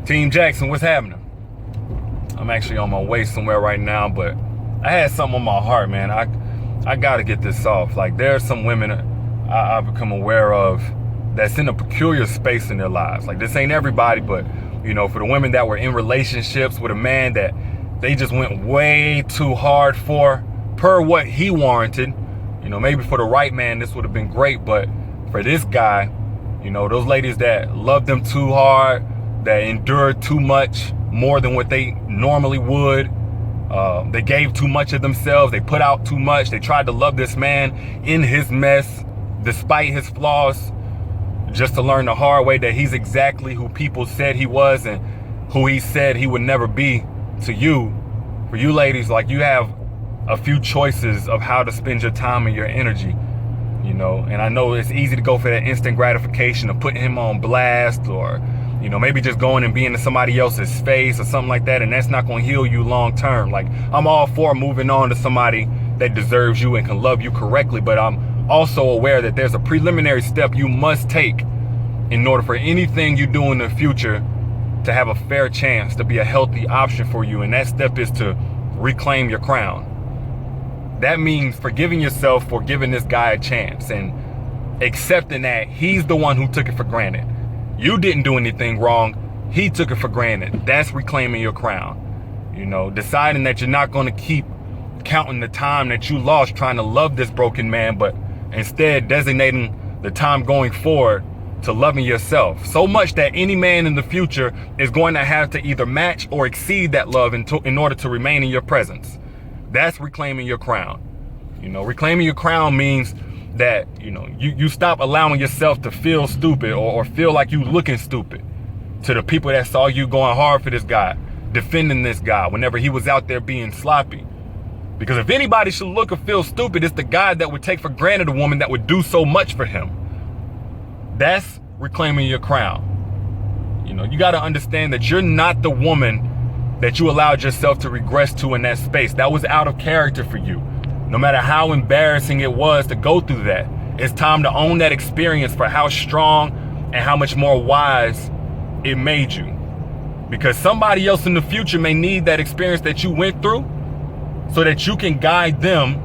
Team Jaxn, what's happening? I'm actually on my way somewhere right now, but I had something on my heart, man. I gotta get this off. Like, there are some women I've become aware of that's in a peculiar space in their lives. Like, this ain't everybody, but for the women that were in relationships with a man that they just went way too hard for, per what he warranted. Maybe for the right man, this would have been great, but for this guy, those ladies that loved them too hard, that endured too much, more than what they normally would. They gave too much of themselves. They put out too much. They tried to love this man in his mess, despite his flaws, just to learn the hard way that he's exactly who people said he was and who he said he would never be to you. For you ladies, like, you have a few choices of how to spend your time and your energy, and I know it's easy to go for that instant gratification of putting him on blast, or maybe just going and being in somebody else's face or something like that, and that's not going to heal you long term. Like, I'm all for moving on to somebody that deserves you and can love you correctly, but I'm also aware that there's a preliminary step you must take in order for anything you do in the future to have a fair chance to be a healthy option for you, and that step is to reclaim your crown. That means forgiving yourself for giving this guy a chance and accepting that he's the one who took it for granted. You didn't do anything wrong. He took it for granted. That's reclaiming your crown. Deciding that you're not going to keep counting the time that you lost trying to love this broken man, but instead designating the time going forward to loving yourself so much that any man in the future is going to have to either match or exceed that love in order to remain in your presence. That's reclaiming your crown. Reclaiming your crown means that, you stop allowing yourself to feel stupid or feel like you looking stupid to the people that saw you going hard for this guy, defending this guy whenever he was out there being sloppy. Because if anybody should look or feel stupid, it's the guy that would take for granted a woman that would do so much for him. That's reclaiming your crown. You got to understand that you're not the woman that you allowed yourself to regress to in that space. That was out of character for you. No matter how embarrassing it was to go through that, it's time to own that experience for how strong and how much more wise it made you. Because somebody else in the future may need that experience that you went through so that you can guide them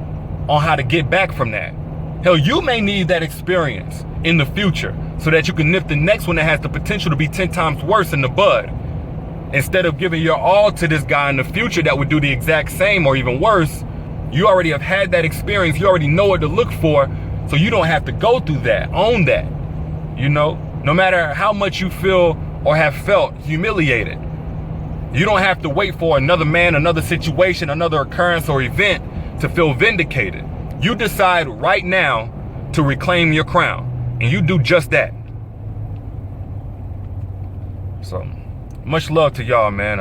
on how to get back from that. Hell, you may need that experience in the future so that you can nip the next one that has the potential to be 10 times worse in the bud. Instead of giving your all to this guy in the future that would do the exact same or even worse, you already have had that experience. You already know what to look for, so you don't have to go through that. Own that. No matter how much you feel or have felt humiliated, you don't have to wait for another man, another situation, another occurrence or event to feel vindicated. You decide right now to reclaim your crown, and you do just that. So, much love to y'all, man.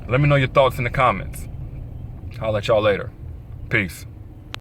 Let me know your thoughts in the comments. I'll let y'all later. Peace.